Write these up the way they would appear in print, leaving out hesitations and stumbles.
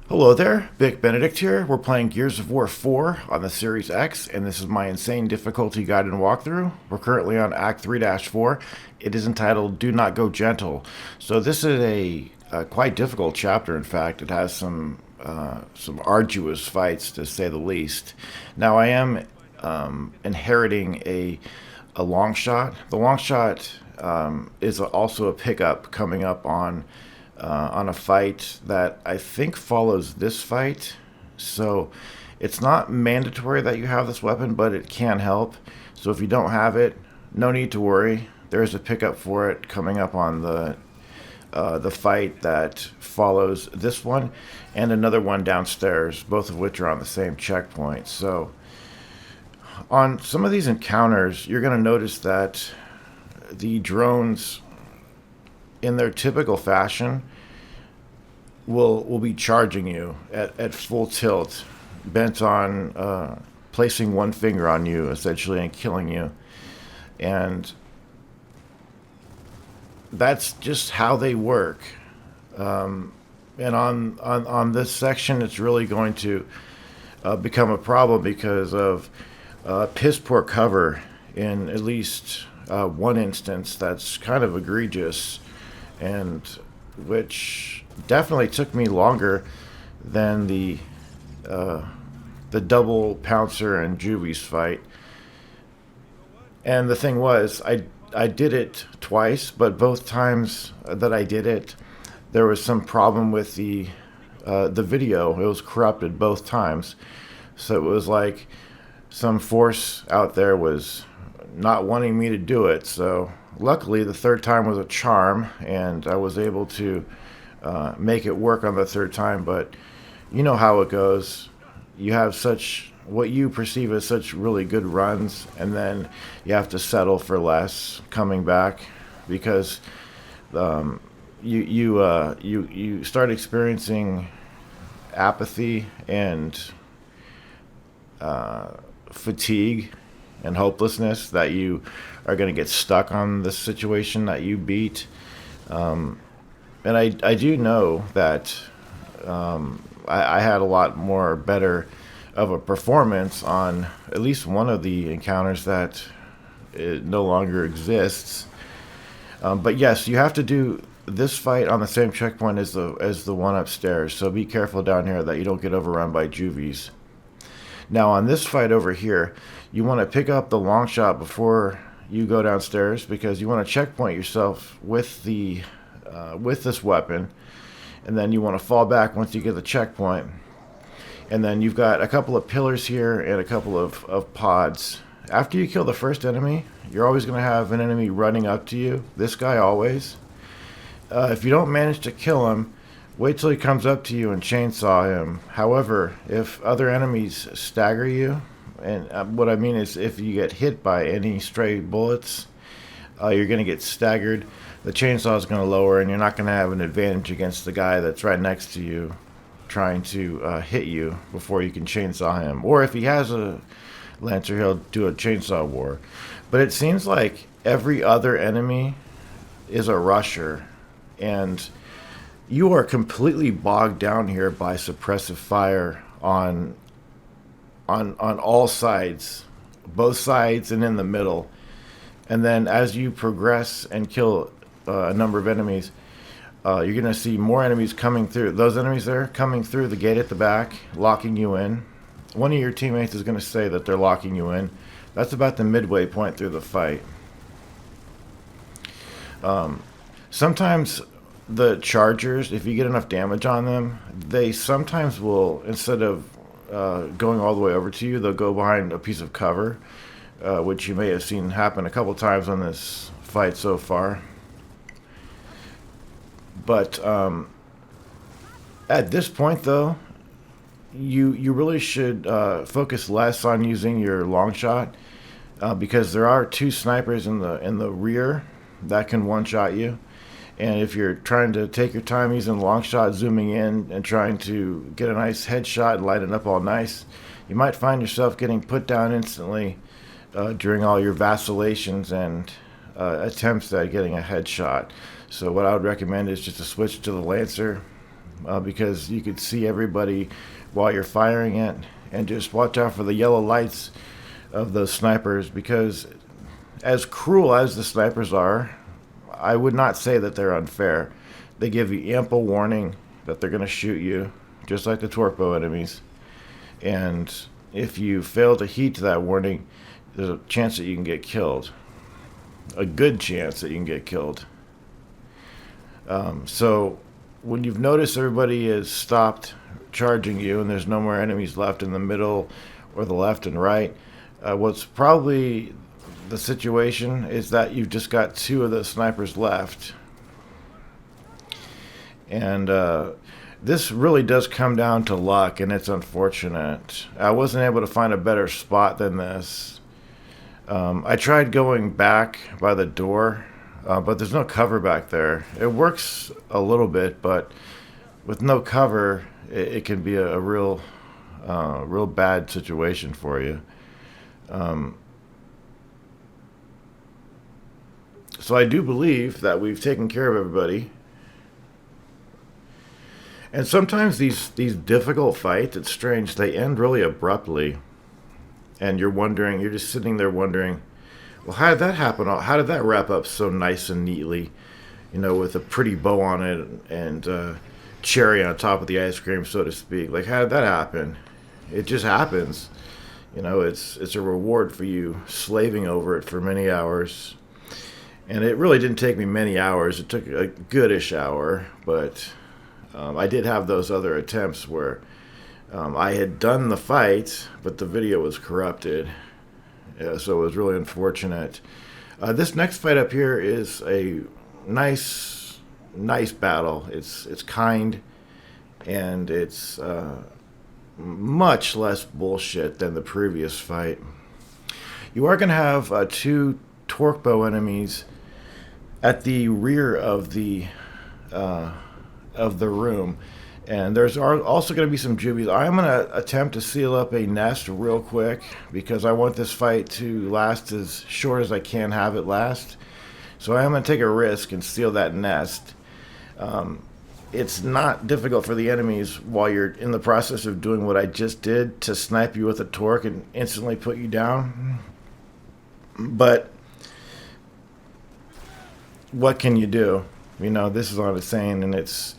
Hello there, Vic Benedict here. We're playing Gears of War 4 on the Series X, and this is my insane difficulty guide and walkthrough. We're currently on Act 3-4. It is entitled Do Not Go Gentle. So this is a quite difficult chapter, in fact. It has some arduous fights, to say the least. Now, I am inheriting a long shot. The long shot is also a pickup coming up on a fight that I think follows this fight. So it's not mandatory that you have this weapon, but it can help. So if you don't have it, no need to worry. There is a pickup for it coming up on the fight that follows this one, and another one downstairs, both of which are on the same checkpoint. So on some of these encounters, you're going to notice that the drones, in their typical fashion, will be charging you at full tilt, bent on placing one finger on you essentially and killing you. And that's just how they work. And on this section, it's really going to become a problem because of piss poor cover in at least one instance that's kind of egregious, and which definitely took me longer than the double Pouncer and Juvies fight. And the thing was, I did it twice, but both times that I did it, there was some problem with the video. It was corrupted both times, so it was like some force out there was not wanting me to do it. So luckily, the third time was a charm, and I was able to make it work on the third time. But you know how it goes. You have such what you perceive as such really good runs, and then you have to settle for less coming back because you start experiencing apathy and fatigue and hopelessness that you are going to get stuck on the situation that you beat. And I do know that I had a lot more better of a performance on at least one of the encounters that it no longer exists. But yes, you have to do this fight on the same checkpoint as the one upstairs. So be careful down here that you don't get overrun by juvies. Now on this fight over here, you want to pick up the long shot before you go downstairs because you want to checkpoint yourself with this weapon, and then you want to fall back once you get the checkpoint. And then you've got a couple of pillars here and a couple of pods. After you kill the first enemy, you're always going to have an enemy running up to you. This guy always. If you don't manage to kill him, wait till he comes up to you and chainsaw him. However, if other enemies stagger you, and what I mean is if you get hit by any stray bullets, you're going to get staggered. The chainsaw is going to lower, and you're not going to have an advantage against the guy that's right next to you trying to hit you before you can chainsaw him. Or if he has a Lancer, he'll do a chainsaw war. But it seems like every other enemy is a rusher, and you are completely bogged down here by suppressive fire on all sides, both sides and in the middle. And then as you progress and kill a number of enemies, you're going to see more enemies coming through. Those enemies there coming through the gate at the back, locking you in. One of your teammates is going to say that they're locking you in. That's about the midway point through the fight. Sometimes the chargers, if you get enough damage on them, they sometimes will, instead of going all the way over to you, they'll go behind a piece of cover, which you may have seen happen a couple times on this fight so far. But at this point, though, you really should focus less on using your long shot because there are two snipers in the rear that can one shot you. And if you're trying to take your time using long shot, zooming in and trying to get a nice headshot and light it up all nice, you might find yourself getting put down instantly during all your vacillations and attempts at getting a headshot. So what I would recommend is just to switch to the Lancer, because you could see everybody while you're firing it. And just watch out for the yellow lights of those snipers, because as cruel as the snipers are, I would not say that they're unfair. They give you ample warning that they're going to shoot you, just like the torque bow enemies. And if you fail to heed to that warning, there's a chance that you can get killed. A good chance that you can get killed. So when you've noticed everybody has stopped charging you and there's no more enemies left in the middle or the left and right, what's probably the situation is that you've just got 2 of the snipers left. And this really does come down to luck, and it's unfortunate. I wasn't able to find a better spot than this. I tried going back by the door, but there's no cover back there. It works a little bit, but with no cover, it can be a real bad situation for you. So I do believe that we've taken care of everybody. And sometimes these difficult fights, it's strange, they end really abruptly. And you're just sitting there wondering, well, how did that happen? How did that wrap up so nice and neatly, with a pretty bow on it and cherry on top of the ice cream, so to speak? Like, how did that happen? It just happens. It's a reward for you slaving over it for many hours. And it really didn't take me many hours. It took a goodish hour, but I did have those other attempts where I had done the fight, but the video was corrupted. Yeah, so it was really unfortunate. This next fight up here is a nice battle. It's kind, and it's much less bullshit than the previous fight. You are going to have 2 torque bow enemies at the rear of the room, and there's also going to be some juvies. I'm going to attempt to seal up a nest real quick because I want this fight to last as short as I can have it last. So I am going to take a risk and seal that nest. It's not difficult for the enemies while you're in the process of doing what I just did to snipe you with a torque and instantly put you down. But what can you do? This is all I'm saying, and it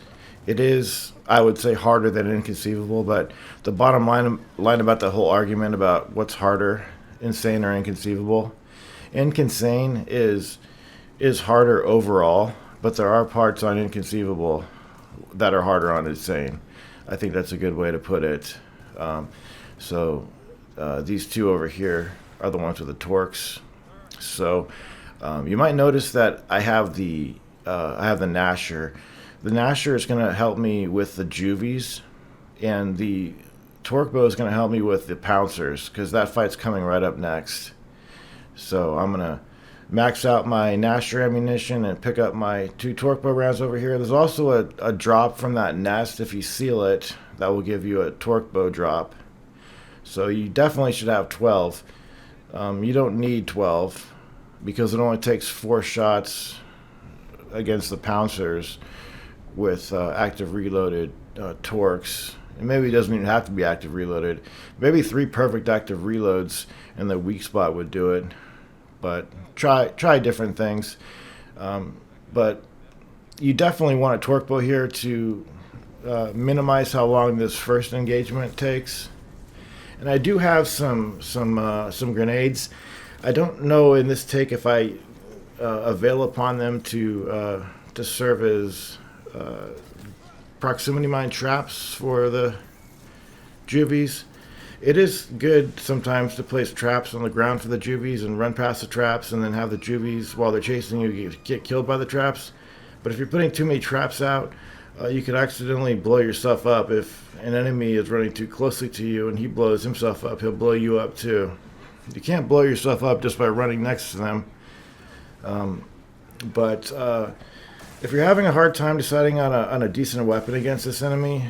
is, I would say, harder than Inconceivable. But the bottom line about the whole argument about what's harder, Insane or Inconceivable, Insane is harder overall, but there are parts on Inconceivable that are harder on Insane. I think that's a good way to put it. So these 2 over here are the ones with the torques. So you might notice that I have the Gnasher. The Gnasher is going to help me with the juvies, and the torque bow is going to help me with the pouncers, because that fight's coming right up next. So I'm going to max out my Gnasher ammunition and pick up my 2 torque bow rounds over here. There's also a drop from that nest. If you seal it, that will give you a torque bow drop. So you definitely should have 12. You don't need 12, because it only takes 4 shots against the pouncers with active reloaded torques. And maybe it doesn't even have to be active reloaded. Maybe 3 perfect active reloads and the weak spot would do it. But try different things. But you definitely want a torque bow here to minimize how long this first engagement takes. And I do have some grenades. I don't know in this take if I avail upon them to serve as proximity mine traps for the juvies. It is good sometimes to place traps on the ground for the juvies and run past the traps and then have the juvies, while they're chasing you, get killed by the traps. But if you're putting too many traps out, you could accidentally blow yourself up. If an enemy is running too closely to you and he blows himself up, he'll blow you up too. You can't blow yourself up just by running next to them. But if you're having a hard time deciding on a decent weapon against this enemy,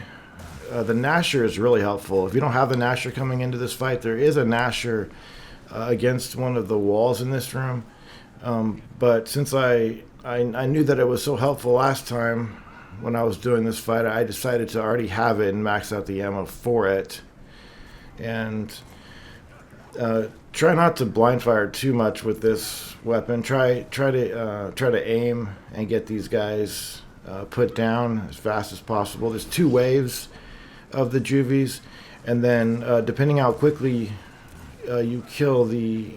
the Gnasher is really helpful. If you don't have the Gnasher coming into this fight, there is a Gnasher against one of the walls in this room. But since I knew that it was so helpful last time, when I was doing this fight, I decided to already have it and max out the ammo for it. And try not to blind fire too much with this weapon. Try to aim and get these guys put down as fast as possible. There's 2 waves of the juvies, and then depending how quickly you kill the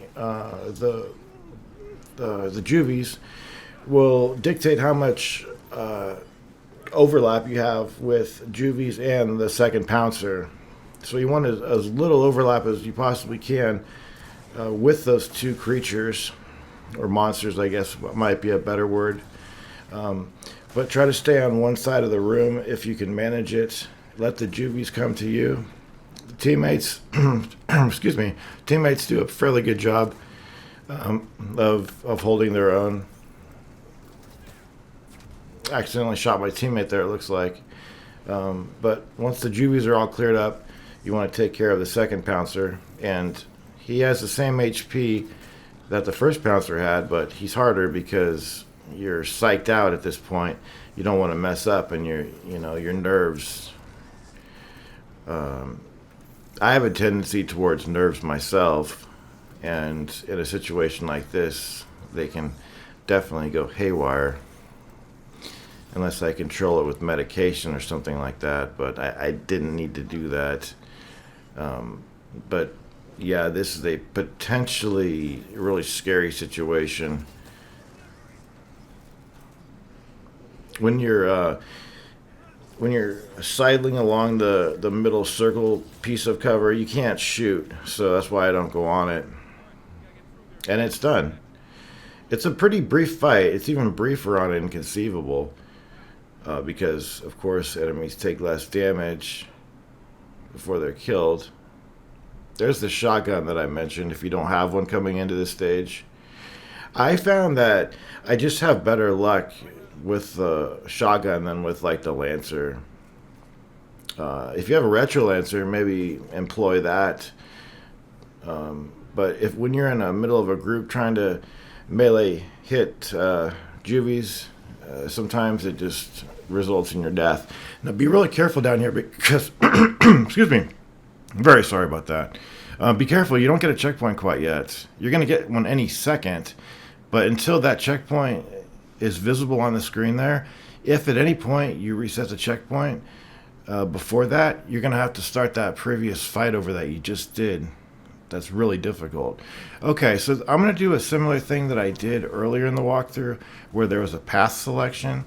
juvies will dictate how much overlap you have with juvies and the second pouncer. So you want as little overlap as you possibly can with those 2 creatures, or monsters, I guess might be a better word. But try to stay on one side of the room if you can manage it. Let the juvies come to you. The teammates, excuse me, teammates do a fairly good job of holding their own. Accidentally shot my teammate there, it looks like. But once the juvies are all cleared up, you want to take care of the second pouncer, and he has the same HP that the first pouncer had, but he's harder because you're psyched out at this point. You don't want to mess up, and your nerves. I have a tendency towards nerves myself, and in a situation like this, they can definitely go haywire. Unless I control it with medication or something like that, but I didn't need to do that. But yeah, this is a potentially really scary situation. When you're sidling along the middle circle piece of cover, you can't shoot, so that's why I don't go on it. And it's done. It's a pretty brief fight. It's even briefer on Inconceivable. Because, of course, enemies take less damage before they're killed. There's the shotgun that I mentioned, if you don't have one coming into this stage. I found that I just have better luck with the shotgun than with, like, the Lancer. If you have a Retro Lancer, maybe employ that. But when you're in the middle of a group trying to melee hit juvies, sometimes it just results in your death. Now be really careful down here because, excuse me, I'm very sorry about that. Be careful, you don't get a checkpoint quite yet. You're going to get one any second, but until that checkpoint is visible on the screen there, if at any point you reset the checkpoint, before that, you're going to have to start that previous fight over that you just did. That's really difficult. Okay, so I'm going to do a similar thing that I did earlier in the walkthrough where there was a path selection.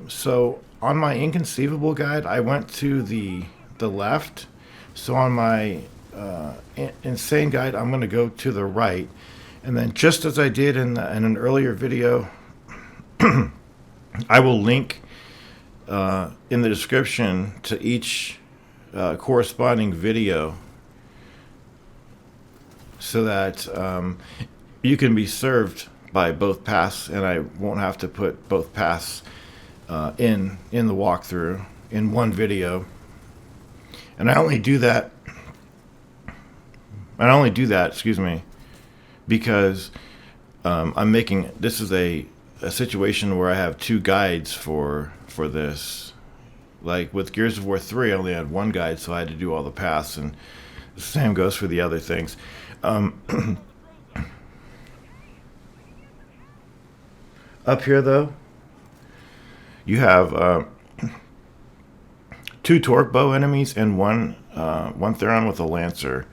So on my Inconceivable guide, I went to the left. So on my Insane guide, I'm going to go to the right. And then just as I did in an earlier video, I will link in the description to each corresponding video so that you can be served by both paths, and I won't have to put both paths in the walkthrough in one video. And I only do that. Excuse me, because I'm making this is a situation where I have 2 guides for this. Like with Gears of War 3, I only had 1 guide, so I had to do all the paths, and the same goes for the other things. Up here, though, you have 2 torque bow enemies and one Theron with a Lancer.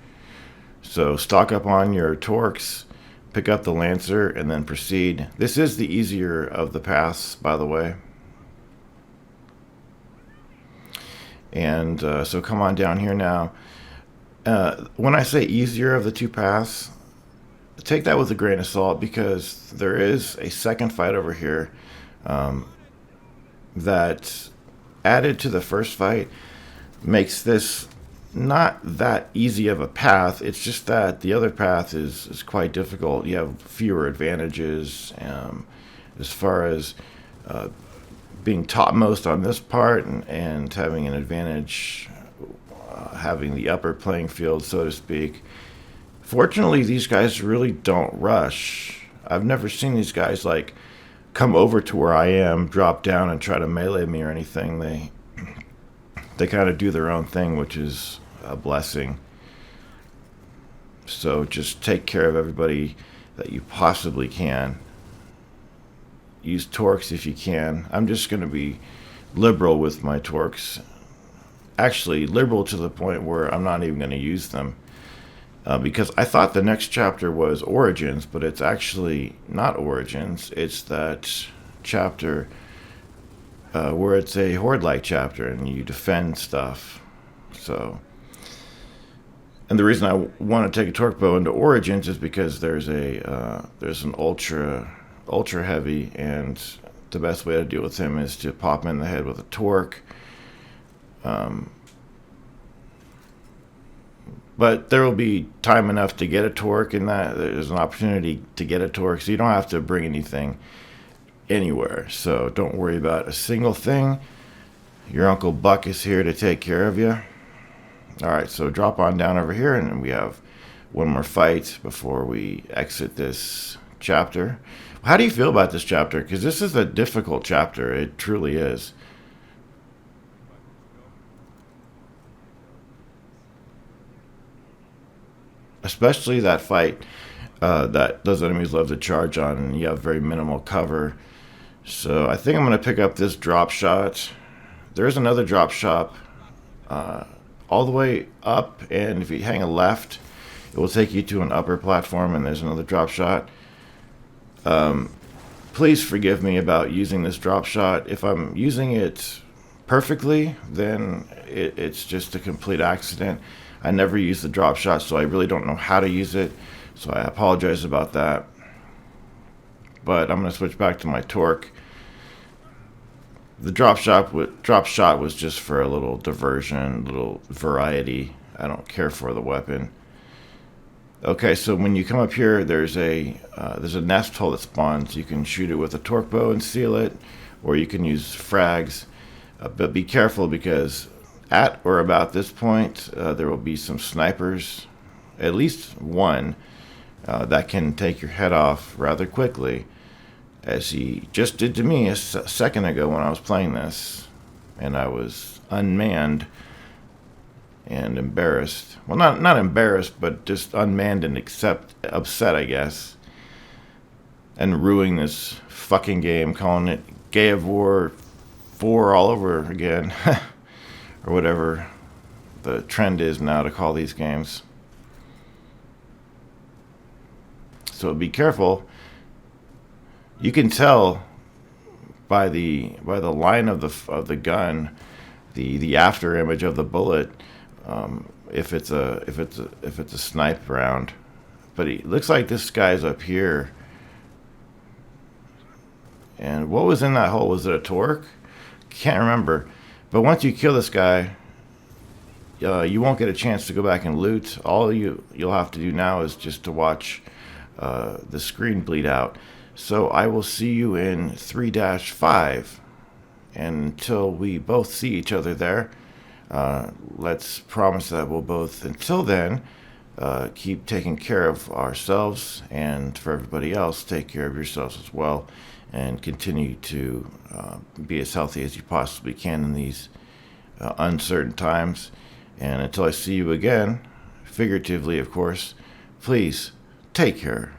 So stock up on your torques, pick up the Lancer, and then proceed. This is the easier of the paths, by the way. And so come on down here now. When I say easier of the 2 paths, take that with a grain of salt, because there is a second fight over here that added to the first fight makes this not that easy of a path. It's just that the other path is quite difficult. You have fewer advantages as far as being topmost on this part and having an advantage having the upper playing field, so to speak. Fortunately, these guys really don't rush. I've never seen these guys like come over to where I am, drop down, and try to melee me or anything. They kind of do their own thing, which is a blessing. So just take care of everybody that you possibly can. Use torques if you can. I'm just going to be liberal with my torques. Actually, liberal to the point where I'm not even going to use them. Because I thought the next chapter was Origins, but it's actually not Origins. It's that chapter where it's a Horde-like chapter and you defend stuff. So, and the reason I want to take a torque bow into Origins is because there's an ultra heavy, and the best way to deal with him is to pop him in the head with a torque. But there will be time enough to get a torque, and that there's an opportunity to get a torque, so you don't have to bring anything anywhere. So don't worry about a single thing. Your Uncle Buck is here to take care of you. All right, so drop on down over here, and we have one more fight before we exit this chapter. How do you feel about this chapter? Because this is a difficult chapter. It truly is. Especially that fight that those enemies love to charge on, and you have very minimal cover. So I think I'm going to pick up this drop shot. There is another drop shop all the way up, and if you hang a left, it will take you to an upper platform, and there's another drop shot. Please forgive me about using this drop shot. If I'm using it perfectly, then it's just a complete accident. I never use the drop shot, so I really don't know how to use it. So I apologize about that. But I'm going to switch back to my torque. The drop shot was just for a little diversion, little variety. I don't care for the weapon. Okay, so when you come up here, there's a nest hole that spawns. You can shoot it with a torque bow and seal it, or you can use frags. But be careful, because at or about this point, there will be some snipers, at least one, that can take your head off rather quickly, as he just did to me a second ago when I was playing this, and I was unmanned and embarrassed. Well, not embarrassed, but just unmanned and upset, I guess. And ruining this fucking game, calling it Gay of War 4 all over again. Or whatever the trend is now to call these games. So be careful. You can tell by the line of the gun, the after image of the bullet, if it's a snipe round. But it looks like this guy's up here. And what was in that hole? Was it a torque? Can't remember. But once you kill this guy, you won't get a chance to go back and loot. All you'll have to do now is just to watch the screen bleed out. So I will see you in 3-5. And until we both see each other there, let's promise that we'll both, until then, keep taking care of ourselves, and for everybody else, take care of yourselves as well, and continue to be as healthy as you possibly can in these uncertain times. And until I see you again, figuratively, of course, please take care